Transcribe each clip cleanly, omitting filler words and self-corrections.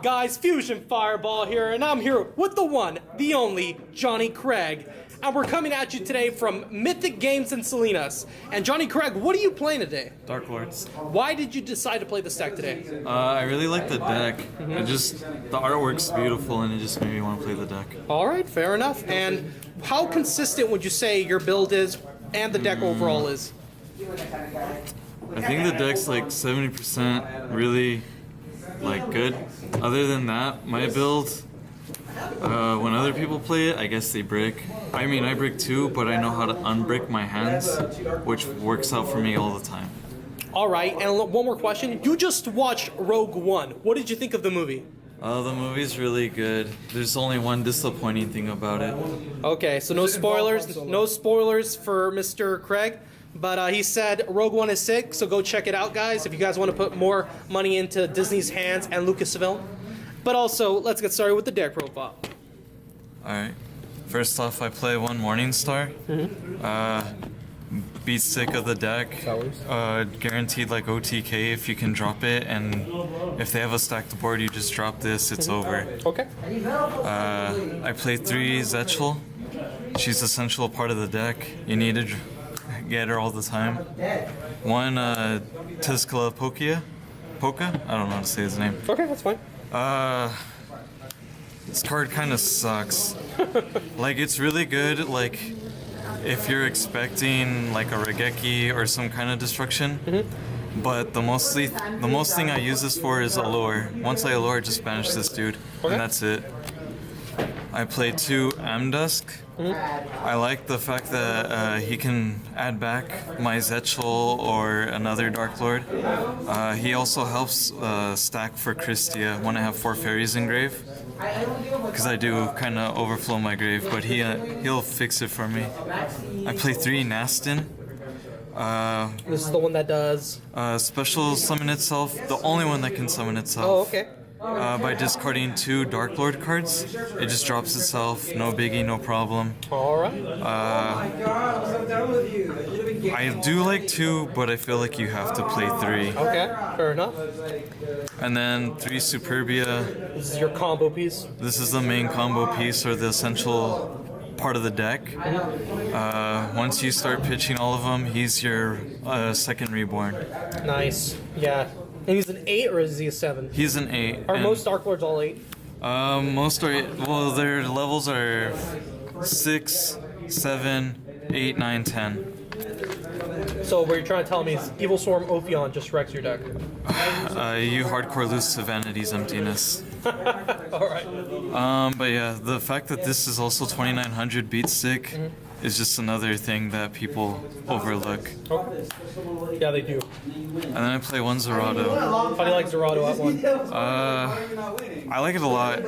up, guys? Fusion Fireball here, and I'm here with the one, the only, Jonny Craig. And we're coming at you today from Mythic Games in Salinas. And Jonny Craig, what are you playing today? Darklords. Why did you decide to play this deck today? I really like the deck. The artwork's beautiful and it just made me want to play the deck. Alright, fair enough. And how consistent would you say your build is and the deck overall is? I think the deck's like 70% really good. Other than that, my build, when other people play it, I guess they brick. I mean, I brick too, but I know how to unbrick my hands, which works out for me all the time. Alright, and one more question. You just watched Rogue One. What did you think of the movie? The movie's really good. There's only one disappointing thing about it. Okay, so no spoilers. No spoilers for Mr. Craig. But he said Rogue One is sick, so go check it out, guys, if you guys want to put more money into Disney's hands and Lucasfilm. But also, let's get started with the deck profile. Alright. First off, I play one Morningstar. Beat sick of the deck. Guaranteed like OTK if you can drop it, and if they have a stacked board, you just drop this, it's over. Okay. I play 3 Zetchel. She's an essential part of the deck. You need to get her all the time. 1 Tezcala Poca? I don't know how to say his name. Okay, that's fine. This card kind of sucks. Like, it's really good, like, if you're expecting, like, a Regeki or some kind of destruction. But the most thing I use this for is Allure. Once I Allure, just banish this dude, and that's it. I play 2 Amdusk. I like the fact that he can add back my Zetchel or another Darklord. He also helps stack for Christia when I have 4 fairies in grave. Because I do kind of overflow my grave, but he'll fix it for me. I play 3 Nastin. This is the one that does... special summon itself, the only one that can summon itself. Oh, okay. By discarding 2 Darklord cards, it just drops itself, no biggie, no problem. Alright. I do like 2, but I feel like you have to play 3. Okay, fair enough. And then 3 Superbia. This is your combo piece? This is the main combo piece, or the essential part of the deck. Once you start pitching all of them, he's your second reborn. Nice. Yeah. And he's an 8 or is he a 7? He's an 8. Are most Darklords all 8? Most are 8. Well, their levels are 6, 7, 8, 9, 10. So what you're trying to tell me is Evil Swarm Ophion just wrecks your deck. You hardcore lose to Vanity's Emptiness. Alright. But yeah, the fact that this is also 2900 beat stick is just another thing that people overlook. Okay. Yeah, they do. And then I play 1 Zerato. How do you like Zerato at 1? I like it a lot.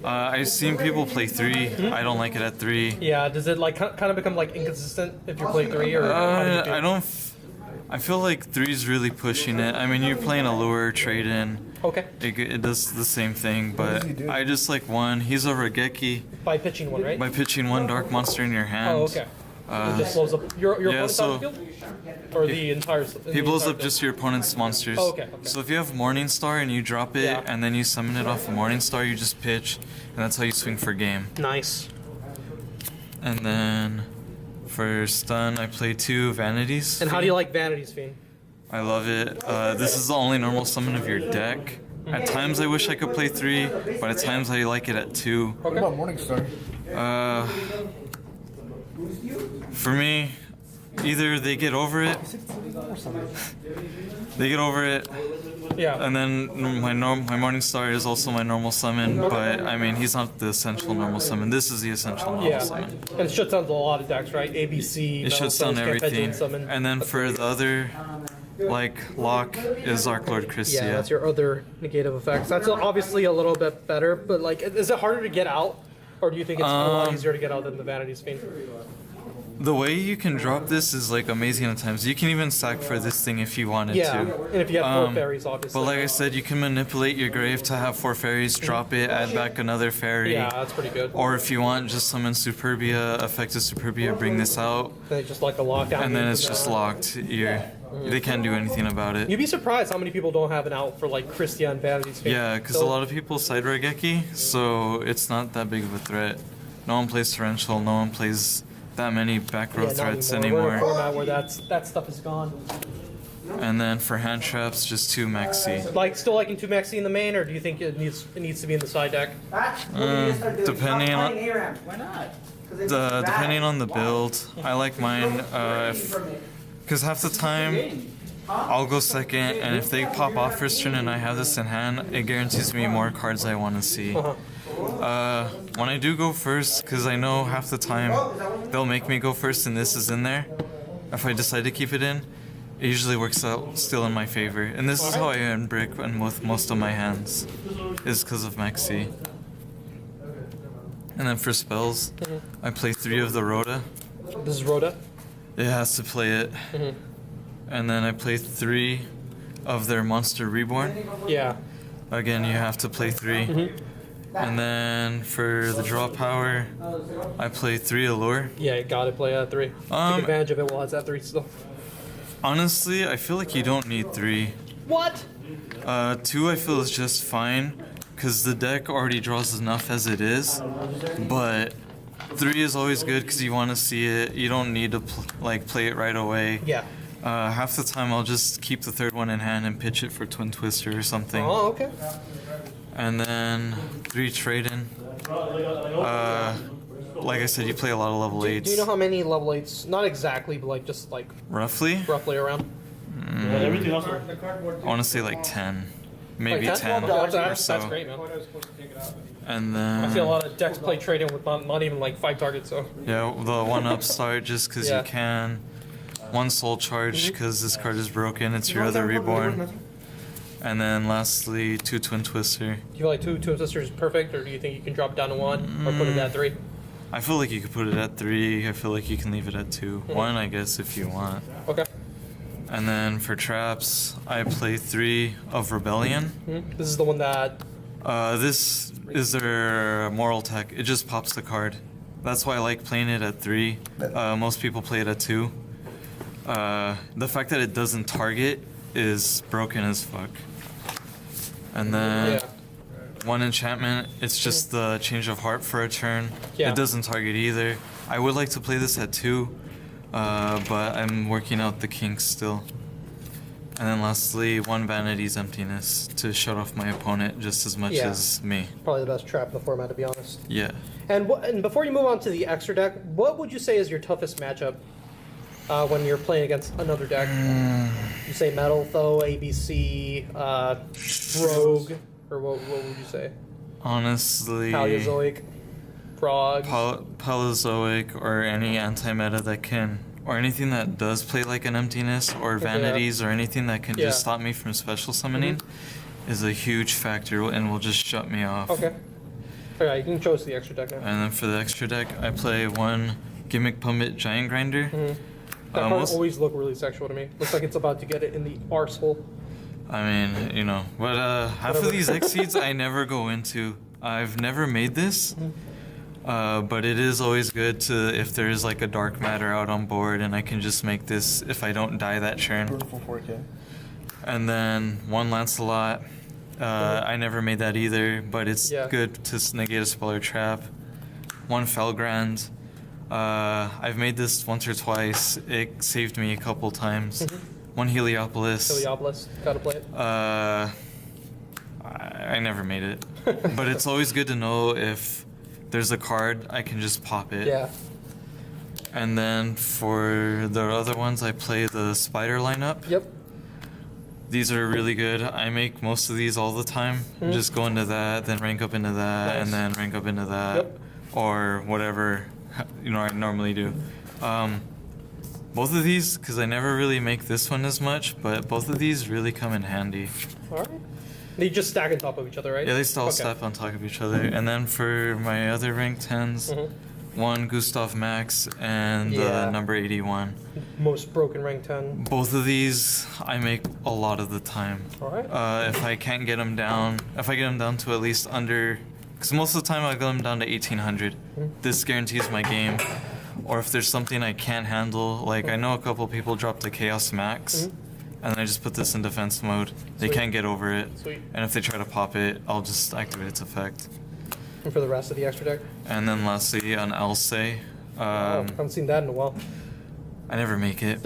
I've seen people play 3. I don't like it at 3. Yeah, does it like kind of become like inconsistent if you play 3 or? I don't. I feel like 3 is really pushing it. I mean, you're playing Allure, trade in. Okay. It does the same thing, but I just like 1. He's a Regeki. By pitching 1, right? By pitching 1 dark monster in your hand. Oh, okay. It just blows up your opponent's battlefield? Or the entire... He blows up just your opponent's monsters. Oh, okay. So if you have Morningstar and you drop it, and then you summon it off of Morningstar, you just pitch, and that's how you swing for game. Nice. And then for stun, I play 2 Vanities. And how do you like Vanity's Fiend? I love it. This is the only normal summon of your deck. At times I wish I could play 3, but at times I like it at 2. Okay. What about Morningstar? For me, either they get over it, Yeah. and then my Morningstar is also my normal summon, but I mean, he's not the essential normal summon. This is the essential normal summon. And it shuts down a lot of decks, right? ABC, It shuts down everything. And then for the other, like, lock is Darklord Christia. Yeah, that's your other negative effects. That's obviously a little bit better, but like, is it harder to get out? Or do you think it's a lot easier to get out than the Vanity's Fiend? The way you can drop this is like amazing at times. You can even sack for this thing if you wanted to. Yeah, and if you have 4 fairies, obviously. But like I said, you can manipulate your grave to have 4 fairies, drop it, add back another fairy. Yeah, that's pretty good. Or if you want, just summon Superbia, effective Superbia, bring this out. Then just like a lockdown. And then it's just locked. They can't do anything about it. You'd be surprised how many people don't have an out for like Christian Vanity's Fate. Yeah, because a lot of people side Regeki, so it's not that big of a threat. No one plays Torrential, no one plays that many back row threats We're in a anymore. format where that stuff is gone. And then for hand traps, just 2 Maxi. Like, still liking 2 Maxi in the main, or do you think it needs to be in the side deck? Depending on Why not? depending on the build, I like mine. Because half the time I'll go second, and if they pop off first turn and I have this in hand, it guarantees me more cards I want to see. When I do go first, because I know half the time they'll make me go first and this is in there, if I decide to keep it in, it usually works out still in my favor. And this is how I earn brick and with most of my hands, is because of Maxi. And then for spells, I play 3 of the Rhoda. This is Rhoda. It has to play it. And then I play 3 of their Monster Reborn. Yeah. Again, you have to play 3. And then for the draw power, I play 3 Allure. Yeah, you gotta play 3. Take advantage of it while it's at 3 still. Honestly, I feel like you don't need 3. What? 2 I feel is just fine, because the deck already draws enough as it is. But 3 is always good because you want to see it. You don't need to play it right away. Yeah. Half the time I'll just keep the 3rd one in hand and pitch it for Twin Twister or something. Oh, okay. And then 3 trade-in. Like I said, you play a lot of level 8s. Do you know how many level 8s? Not exactly, but like just like Roughly? roughly around. I want to say like 10. Maybe Like 10 Well, or that's so. great, man. And I see a then, lot of decks play trading with not even like 5 targets, so. yeah, the 1-up start just because Yeah. you can. 1 soul charge because this card is broken. It's your other reborn. And then lastly, 2 Twin Twister. Do you feel like 2 Twin Sisters is perfect, or do you think you can drop it down to 1 or put it at 3? I feel like you could put it at 3. I feel like you can leave it at 2. 1, I guess, if you want. Okay. And then for traps, I play 3 of Rebellion. This is the one that. This is their moral tech. It just pops the card. That's why I like playing it at 3. Most people play it at 2. The fact that it doesn't target is broken as fuck. And then 1 enchantment, it's just the change of heart for a turn. Yeah. It doesn't target either. I would like to play this at 2, but I'm working out the kinks still. And then lastly, 1 Vanity's Emptiness to shut off my opponent just as much as me. Probably the best trap in the format, to be honest. Yeah. And before you move on to the extra deck, what would you say is your toughest matchup when you're playing against another deck? You say Metal, Though, ABC, Rogue, or what would you say? Honestly, Paleozoic, Frog. Paleozoic or any anti-meta that can, or anything that does play like an Emptiness or Vanities or anything that can just stop me from special summoning is a huge factor and will just shut me off. Okay. Alright, you can show us the extra deck now. And then for the extra deck, I play 1 Gimmick Pummit Giant Grinder. That card always look really sexual to me. Looks like it's about to get it in the arsehole. I mean, you know, but half of these X-Seeds I never go into. I've never made this, but it is always good to, if there's like a dark matter out on board and I can just make this if I don't die that turn. And then 1 Lancelot. I never made that either, but it's good to negate a spell or trap. 1 Felgrand. I've made this once or twice. It saved me a couple times. 1 Heliopolis. Heliopolis, gotta play it. I never made it, but it's always good to know if there's a card I can just pop it. Yeah. And then for the other ones, I play the Spider lineup. Yep. These are really good. I make most of these all the time. Just go into that, then rank up into that, and then rank up into that, or whatever I normally do. Both of these, because I never really make this one as much, but both of these really come in handy. Alright. They just stack on top of each other, right? Yeah, they still stack on top of each other. And then for my other rank 10s, 1 Gustav Max and the number 81. Most broken rank 10. Both of these I make a lot of the time. Alright. If I can't get them down, if I get them down to at least under, because most of the time I get them down to 1800. This guarantees my game. Or if there's something I can't handle, like I know a couple people dropped the Chaos Max, and then I just put this in defense mode. They Sweet. can't get over it. Sweet. And if they try to pop it, I'll just activate its effect. And for the rest of the extra deck? And then lastly, an Alcay. I haven't seen that in a while. I never make it.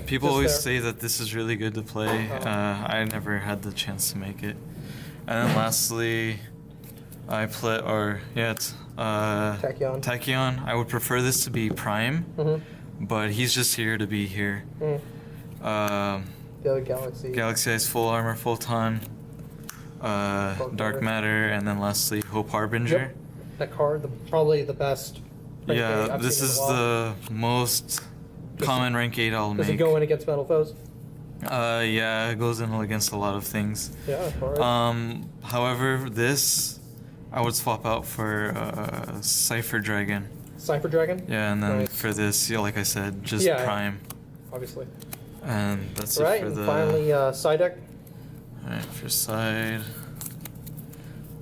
People Just always there. say that this is really good to play. I never had the chance to make it. And then lastly, I play, it's Tachyon. Tachyon. I would prefer this to be Prime, but he's just here to be here. The other Galaxy. Galaxy Eyes full armor, full time. Dark Matter, and then lastly, Hope Harbinger. Yep. That card, probably the best. rank Yeah, eight I've this seen in is a while. the most common rank 8 I'll Does make. it go in against metal foes? Yeah, it goes in against a lot of things. Yeah, alright. However, this I would swap out for Cypher Dragon. Cypher Dragon? Yeah, and then Nice. for this, yeah, like I said, just Yeah, Prime. Obviously. And that's Right, it for and the. finally, side deck. Alright, for side.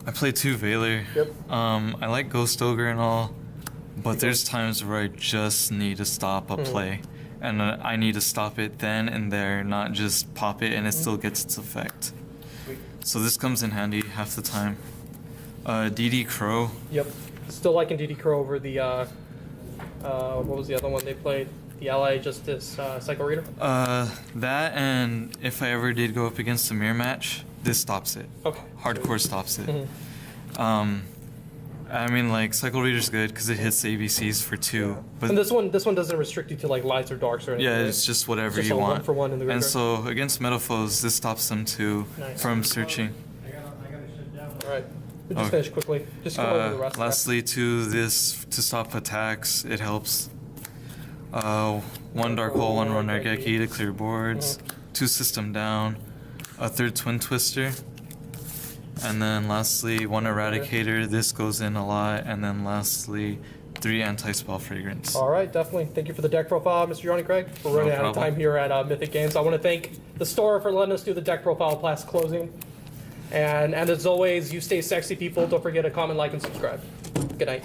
I play 2 Valor. Yep. I like Ghost Ogre and all, but there's times where I just need to stop a play. And I need to stop it then and there, not just pop it and it still gets its effect. Sweet. So this comes in handy half the time. DD Crow. Yep. Still liking DD Crow over the, what was the other one they played? The Ally Justice Cycle Reader? That, and if I ever did go up against a mirror match, this stops it. Okay. Hardcore stops it. I mean, like, Cycle Reader's good because it hits ABCs for 2. But And this one doesn't restrict you to like lights or darks or anything. yeah, right? it's just whatever Just you a want. 1 for 1 in the And graveyard. so against meta foes, this stops them too Nice. from searching. Alright. We'll just finish quickly. Just go over the rest Lastly, to this, to stop attacks, it helps. 1 Dark Hole, 1 Runner Geki to clear boards, 2 System Down, a 3rd Twin Twister, and then lastly 1 Eradicator. This goes in a lot, and then lastly 3 Anti-Spell Fragrance. Alright, definitely. Thank you for the deck profile, Mr. Jonny Craig. We're running out of problem. time here at Mythic Games. I want to thank the store for letting us do the deck profile past closing. And as always, you stay sexy, people. Don't forget to comment, like, and subscribe. Good night.